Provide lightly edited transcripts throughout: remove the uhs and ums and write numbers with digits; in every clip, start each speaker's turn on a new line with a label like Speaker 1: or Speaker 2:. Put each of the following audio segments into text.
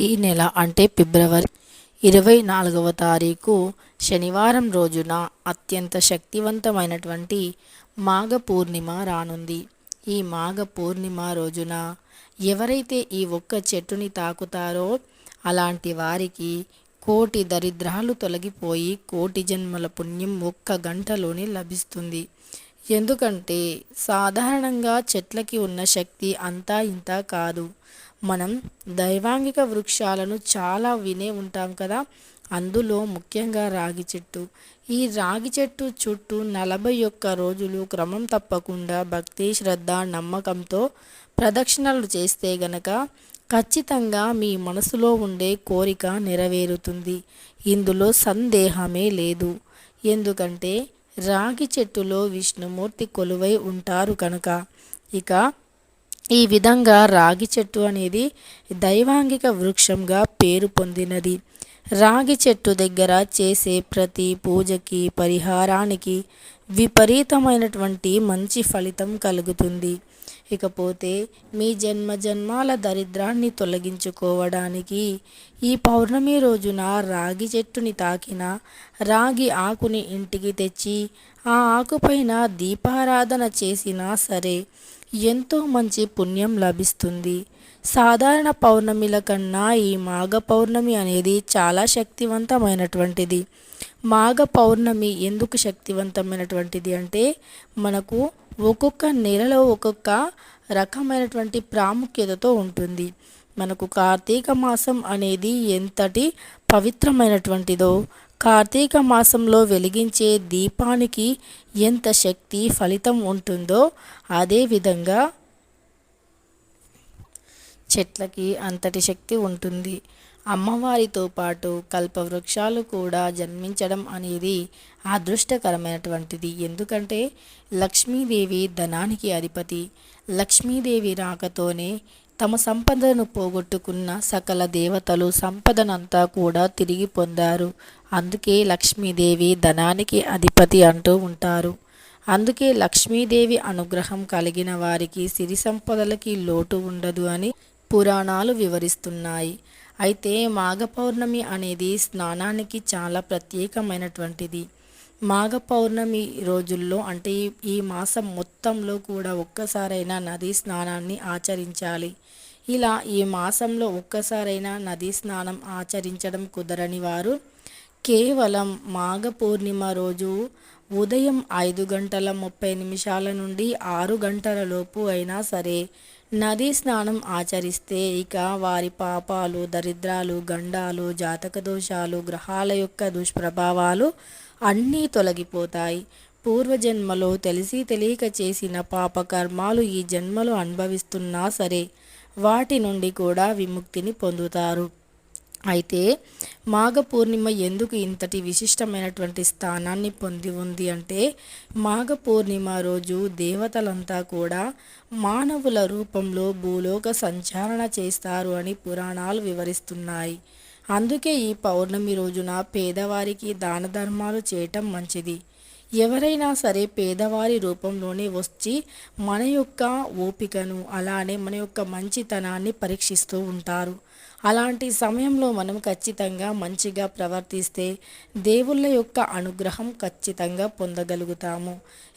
Speaker 1: ఈ నెల అంటే ఫిబ్రవరి 24వ తారీఖు శనివారం రోజున అత్యంత శక్తివంతమైనటువంటి మాఘ పూర్ణిమ రానుంది. ఈ మాఘ పూర్ణిమ రోజున ఎవరైతే ఈ ఒక్క చెట్టుని తాకుతారో అలాంటి వారికి కోటి దరిద్రాలు తొలగిపోయి కోటి జన్మల పుణ్యం ఒక్క గంటలోనే లభిస్తుంది. ఎందుకంటే సాధారణంగా చెట్లకి ఉన్న శక్తి అంతా ఇంత కాదు. మనం దైవాంగిక వృక్షాలను చాలా వినే ఉంటాం కదా, అందులో ముఖ్యంగా రాగి చెట్టు. ఈ రాగి చెట్టు చుట్టూ 41 రోజులు క్రమం తప్పకుండా భక్తి శ్రద్ధ నమ్మకంతో ప్రదక్షిణలు చేస్తే గనక ఖచ్చితంగా మీ మనసులో ఉండే కోరిక నెరవేరుతుంది. ఇందులో సందేహమే లేదు. ఎందుకంటే రాగి చెట్టులో విష్ణుమూర్తి కొలువై ఉంటారు కనుక. ఇక ఈ విధంగా రాగి చెట్టు అనేది దైవాంగిక వృక్షంగా పేరు పొందినది. రాగి చెట్టు దగ్గర చేసే ప్రతి పూజకి పరిహారానికి విపరీతమైనటువంటి మంచి ఫలితం కలుగుతుంది. ఇకపోతే మీ జన్మ జన్మాల దరిద్రాన్ని తొలగించుకోవడానికి ఈ పౌర్ణమి రోజున రాగి చెట్టుని తాకిన రాగి ఆకుని ఇంటికి తెచ్చి ఆ ఆకుపైన దీపారాధన చేసినా సరే ఎంతో మంచి పుణ్యం లభిస్తుంది. సాధారణ పౌర్ణమిల కన్నా ఈ మాఘ పౌర్ణమి అనేది చాలా శక్తివంతమైనటువంటిది. మాఘ పౌర్ణమి ఎందుకు శక్తివంతమైనటువంటిది అంటే మనకు ఒక్కొక్క నెలలో ఒక్కొక్క రకమైనటువంటి ప్రాముఖ్యతతో ఉంటుంది. మనకు కార్తీక మాసం అనేది ఎంతటి పవిత్రమైనటువంటిదో, కార్తీక మాసంలో వెలిగించే దీపానికి ఎంత శక్తి ఫలితం ఉంటుందో అదేవిధంగా చెట్లకి అంతటి శక్తి ఉంటుంది. అమ్మవారితో పాటు కల్పవృక్షాలు కూడా జన్మించడం అనేది అదృష్టకరమైనటువంటిది. ఎందుకంటే లక్ష్మీదేవి ధనానికి అధిపతి. లక్ష్మీదేవి రాకతోనే తమ సంపదను పోగొట్టుకున్న సకల దేవతలు సంపదనంతా కూడా తిరిగి పొందారు. అందుకే లక్ష్మీదేవి ధనానికి అధిపతి అంటూ ఉంటారు. అందుకే లక్ష్మీదేవి అనుగ్రహం కలిగిన వారికి సిరి సంపదలకి లోటు ఉండదు అని పురాణాలు వివరిస్తున్నాయి. అయితే మాఘ పౌర్ణమి అనేది స్నానానికి చాలా ప్రత్యేకమైనటువంటిది. మాఘ పౌర్ణమి రోజుల్లో అంటే ఈ మాసం మొత్తంలో కూడా ఒక్కసారైనా నదీ స్నానాన్ని ఆచరించాలి. ఇలా ఈ మాసంలో ఒక్కసారైనా నదీ స్నానం ఆచరించడం కుదరని వారు కేవలం మాఘ పూర్ణిమ రోజు ఉదయం 5:30 నుండి 6 గంటల లోపు అయినా సరే నదీ స్నానం ఆచరిస్తే ఇక వారి పాపాలు దరిద్రాలు గండాలు జాతక దోషాలు గ్రహాల యొక్క దుష్ప్రభావాలు అన్నీ తొలగిపోతాయి. పూర్వజన్మలో తెలిసి తెలియక చేసిన పాపకర్మాలు ఈ జన్మలో అనుభవిస్తున్నా సరే వాటి నుండి కూడా విముక్తిని పొందుతారు. అయితే మాఘ పూర్ణిమ ఎందుకు ఇంతటి విశిష్టమైనటువంటి స్థానాన్ని పొంది ఉంది అంటే మాఘ పూర్ణిమ రోజు దేవతలంతా కూడా మానవుల రూపంలో భూలోక సంచారణ చేస్తారు అని పురాణాలు వివరిస్తున్నాయి. అందుకే ఈ పౌర్ణమి రోజున పేదవారికి దాన ధర్మాలు చేయటం మంచిది. ఎవరైనా సరే పేదవారి రూపంలోనే వచ్చి మన యొక్క ఓపికను అలానే మన యొక్క మంచితనాన్ని పరీక్షిస్తూ ఉంటారు. అలాంటి సమయంలో మనం ఖచ్చితంగా మంచిగా ప్రవర్తిస్తే దేవుళ్ళ యొక్క అనుగ్రహం ఖచ్చితంగా పొందగలుగుతాము.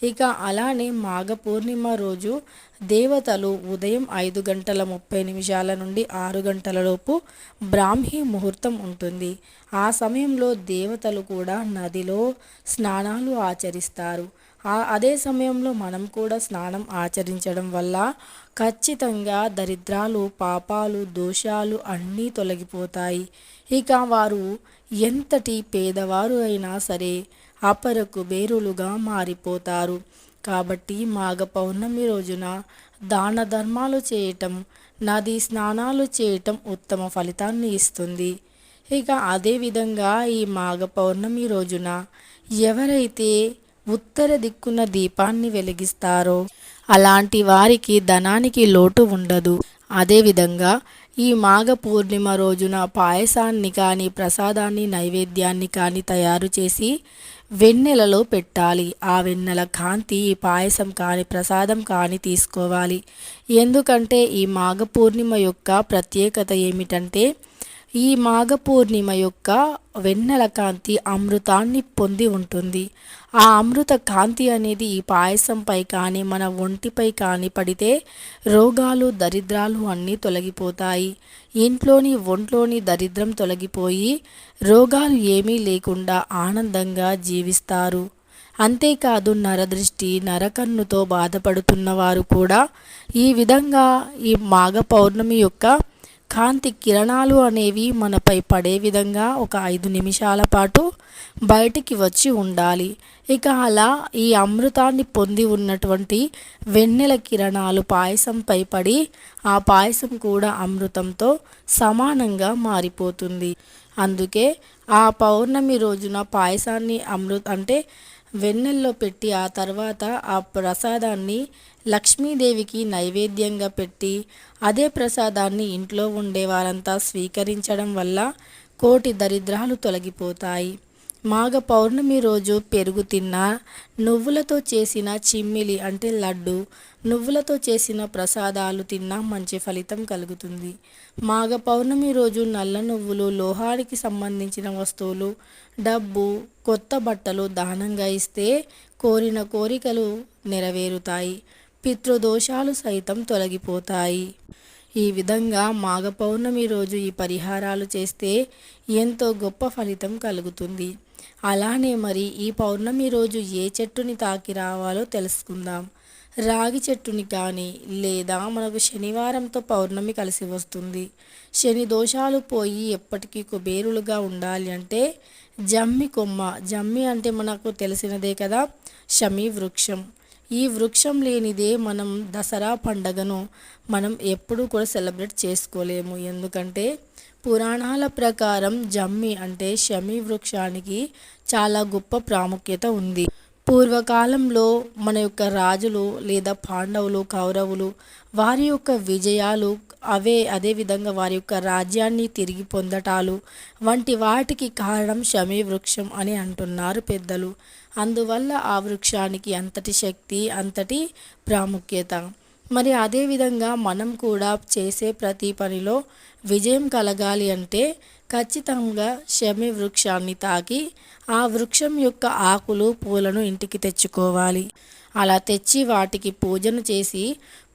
Speaker 1: ఇక అలానే మాఘ పూర్ణిమ రోజు దేవతలు ఉదయం 5:30 నుండి 6 గంటల లోపు బ్రాహ్మీ ముహూర్తం ఉంటుంది. ఆ సమయంలో దేవతలు కూడా నదిలో స్నానాలు ఆచరిస్తారు. అదే సమయంలో మనం కూడా స్నానం ఆచరించడం వల్ల ఖచ్చితంగా దరిద్రాలు పాపాలు దోషాలు అన్నీ తొలగిపోతాయి. ఇక వారు ఎంతటి పేదవారు అయినా సరే అపరకు బేరులుగా మారిపోతారు. కాబట్టి మాఘ పౌర్ణమి రోజున దాన ధర్మాలు చేయటం నదీ స్నానాలు చేయటం ఉత్తమ ఫలితాన్ని ఇస్తుంది. ఇక అదేవిధంగా ఈ మాఘ పౌర్ణమి రోజున ఎవరైతే ఉత్తర దిక్కున దీపాన్ని వెలిగిస్తారో అలాంటి వారికి ధనానికి లోటు ఉండదు. అదేవిధంగా ఈ మాఘ పూర్ణిమ రోజున పాయసాన్ని కానీ ప్రసాదాన్ని నైవేద్యాన్ని కానీ తయారు చేసి వెన్నెలలో పెట్టాలి. ఆ వెన్నెల కాంతి ఈ పాయసం కానీ ప్రసాదం కానీ తీసుకోవాలి. ఎందుకంటే ఈ మాఘ పూర్ణిమ యొక్క ప్రత్యేకత ఏమిటంటే ఈ మాఘ పూర్ణిమ యొక్క వెన్నెల కాంతి అమృతాన్ని పొంది ఉంటుంది. ఆ అమృత కాంతి అనేది ఈ పాయసంపై కానీ మన ఒంటిపై కానీ పడితే రోగాలు దరిద్రాలు అన్నీ తొలగిపోతాయి. ఒంట్లోని దరిద్రం తొలగిపోయి రోగాలు ఏమీ లేకుండా ఆనందంగా జీవిస్తారు. అంతేకాదు నరదృష్టి నరకన్నుతో బాధపడుతున్న వారు కూడా ఈ విధంగా ఈ మాఘ పౌర్ణమి యొక్క కాంతి కిరణాలు అనేవి మనపై పడే విధంగా ఒక 5 నిమిషాల పాటు బయటికి వచ్చి ఉండాలి. ఇక అలా ఈ అమృతాన్ని పొంది ఉన్నటువంటి వెన్నెల కిరణాలు పాయసంపై పడి ఆ పాయసం కూడా అమృతంతో సమానంగా మారిపోతుంది. అందుకే ఆ పౌర్ణమి రోజున పాయసాన్ని అంటే వెన్నెల్లో పెట్టి ఆ తర్వాత ఆ ప్రసాదాన్ని లక్ష్మీదేవికి నైవేద్యంగా పెట్టి అదే ప్రసాదాన్ని ఇంట్లో ఉండే వారంతా స్వీకరించడం వల్ల కోటి దరిద్రాలు తొలగిపోతాయి. మాఘ పౌర్ణమి రోజు పెరుగు తిన్నా, నువ్వులతో చేసిన చిమ్మిలి అంటే లడ్డు, నువ్వులతో చేసిన ప్రసాదాలు తిన్నా మంచి ఫలితం కలుగుతుంది. మాఘ పౌర్ణమి రోజు నల్ల నువ్వులు, లోహానికి సంబంధించిన వస్తువులు, డబ్బు, కొత్త బట్టలు దానంగా ఇస్తే కోరిన కోరికలు నెరవేరుతాయి. పితృదోషాలు సైతం తొలగిపోతాయి. ఈ విధంగా మాఘ పౌర్ణమి రోజు ఈ పరిహారాలు చేస్తే ఎంతో గొప్ప ఫలితం కలుగుతుంది. అలానే మరి ఈ పౌర్ణమి రోజు ఏ చెట్టుని తాకి రావాలో తెలుసుకుందాం. రాగి చెట్టుని కానీ లేదా మనకు శనివారంతో పౌర్ణమి కలిసి వస్తుంది. శని దోషాలు పోయి ఎప్పటికీ కుబేరులుగా ఉండాలి అంటే జమ్మి కొమ్మ, జమ్మి అంటే మనకు తెలిసినదే కదా, శమీ వృక్షం. ఈ వృక్షం లేనిదే మనం దసరా పండగను మనం ఎప్పుడూ కూడా సెలబ్రేట్ చేసుకోలేము. ఎందుకంటే పురాణాల ప్రకారం జమ్మి అంటే శమీ వృక్షానికి చాలా గొప్ప ప్రాముఖ్యత ఉంది. పూర్వకాలంలో మన యొక్క రాజులు లేదా పాండవులు, కౌరవులు వారి యొక్క విజయాలు అదేవిధంగా వారి యొక్క రాజ్యాన్ని తిరిగి పొందటాలు వంటి వాటికి కారణం శమీ వృక్షం అని అంటున్నారు పెద్దలు. అందువల్ల ఆ వృక్షానికి అంతటి శక్తి, అంతటి ప్రాముఖ్యత. మరి అదేవిధంగా మనం కూడా చేసే ప్రతి పనిలో విజయం కలగాలి అంటే ఖచ్చితంగా శమీ వృక్షాన్ని తాకి ఆ వృక్షం యొక్క ఆకులు, పూలను ఇంటికి తెచ్చుకోవాలి. అలా తెచ్చి వాటికి పూజను చేసి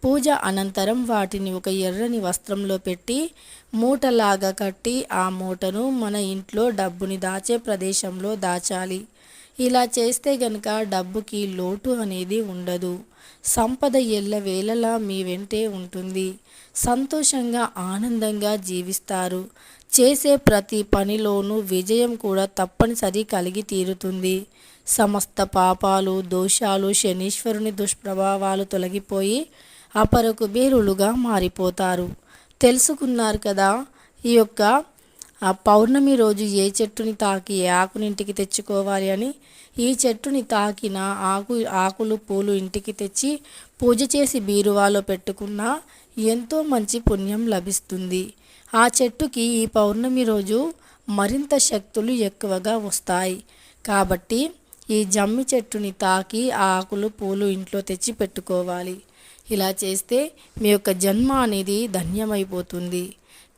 Speaker 1: పూజ అనంతరం వాటిని ఒక ఎర్రని వస్త్రంలో పెట్టి మూటలాగా కట్టి ఆ మూటను మన ఇంట్లో డబ్బుని దాచే ప్రదేశంలో దాచాలి. ఇలా చేస్తే గనుక డబ్బుకి లోటు అనేది ఉండదు. సంపద ఎల్లవేళలా మీ వెంటే ఉంటుంది. సంతోషంగా ఆనందంగా జీవిస్తారు. చేసే ప్రతి పనిలోనూ విజయం కూడా తప్పనిసరి కలిగి తీరుతుంది. సమస్త పాపాలు, దోషాలు, శనీశ్వరుని దుష్ప్రభావాలు తొలగిపోయి అపర కుబేరులుగా మారిపోతారు. తెలుసుకున్నారు కదా ఈ యొక్క ఆ పౌర్ణమి రోజు ఏ చెట్టుని తాకి ఏ ఆకుని ఇంటికి తెచ్చుకోవాలి అని. ఈ చెట్టుని తాకిన ఆకులు, పూలు ఇంటికి తెచ్చి పూజ చేసి బీరువాలో పెట్టుకున్నా ఎంతో మంచి పుణ్యం లభిస్తుంది. ఆ చెట్టుకి ఈ పౌర్ణమి రోజు మరింత శక్తులు ఎక్కువగా వస్తాయి. కాబట్టి ఈ జమ్మి చెట్టుని తాకి ఆ ఆకులు, పూలు ఇంట్లో తెచ్చి పెట్టుకోవాలి. ఇలా చేస్తే మీ యొక్క జన్మ అనేది ధన్యమైపోతుంది.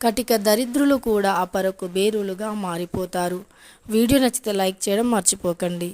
Speaker 1: కటిక దరిద్రులు కూడా అపర కుబేరులుగా మారిపోతారు. వీడియో నచ్చితే లైక్ చేయడం మర్చిపోకండి.